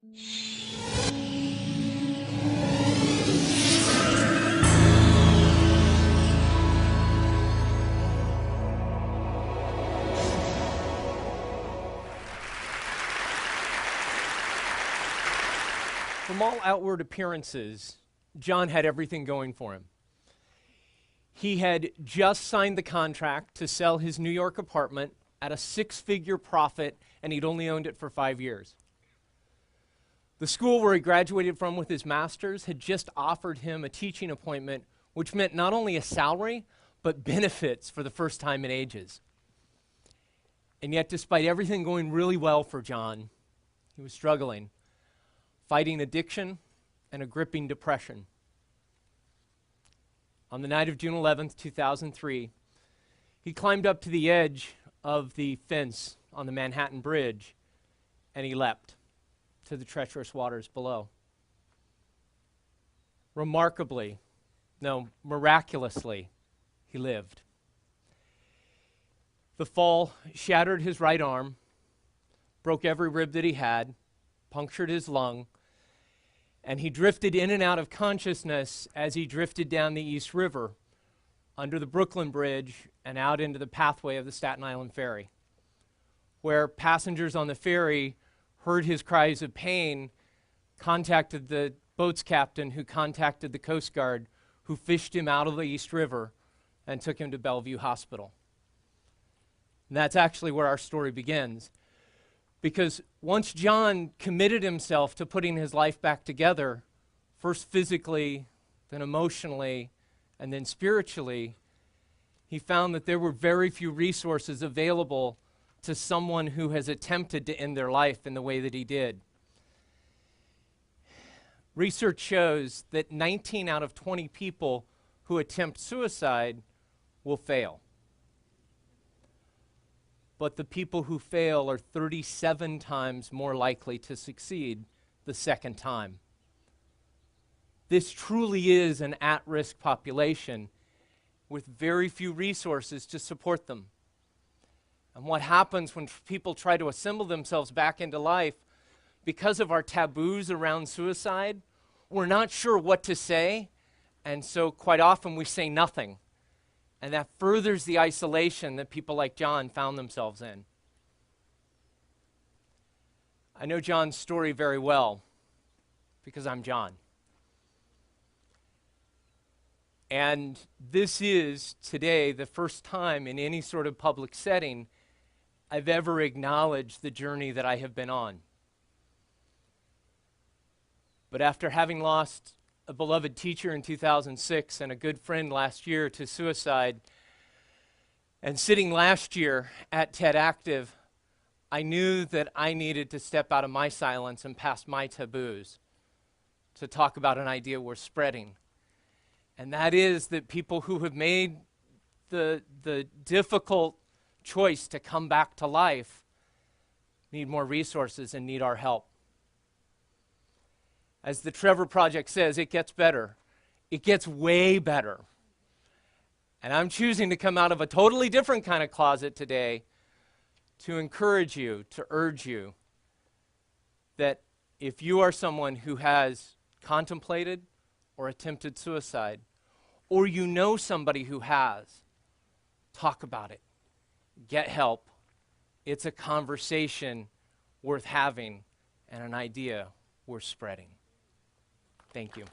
From all outward appearances, John had everything going for him. He had just signed the contract to sell his New York apartment at a six-figure profit, and he'd only owned it for 5 years. The school where he graduated from with his master's had just offered him a teaching appointment, which meant not only a salary, but benefits for the first time in ages. And yet, despite everything going really well for John, he was struggling, fighting addiction and a gripping depression. On the night of June 11th, 2003, he climbed up to the edge of the fence on the Manhattan Bridge, and he leapt to the treacherous waters below. Miraculously, he lived. The fall shattered his right arm, broke every rib that he had, punctured his lung, and he drifted in and out of consciousness as he drifted down the East River, under the Brooklyn Bridge, and out into the pathway of the Staten Island Ferry, where passengers on the ferry heard his cries of pain, contacted the boat's captain, who contacted the Coast Guard, who fished him out of the East River and took him to Bellevue Hospital. And that's actually where our story begins. Because once John committed himself to putting his life back together, first physically, then emotionally, and then spiritually, he found that there were very few resources available to someone who has attempted to end their life in the way that he did. Research shows that 19 out of 20 people who attempt suicide will fail. But the people who fail are 37 times more likely to succeed the second time. This truly is an at-risk population with very few resources to support them. And what happens when people try to assemble themselves back into life, because of our taboos around suicide, we're not sure what to say, and so quite often we say nothing. And that furthers the isolation that people like John found themselves in. I know John's story very well because I'm John. And this is today the first time in any sort of public setting I've ever acknowledged the journey that I have been on. But after having lost a beloved teacher in 2006 and a good friend last year to suicide, and sitting last year at TED Active, I knew that I needed to step out of my silence and past my taboos to talk about an idea worth spreading. And that is that people who have made the difficult choice to come back to life need more resources and need our help. As the Trevor Project says, it gets better. It gets way better. And I'm choosing to come out of a totally different kind of closet today to encourage you, to urge you that if you are someone who has contemplated or attempted suicide, or you know somebody who has, talk about it. Get help. It's a conversation worth having and an idea worth spreading. Thank you.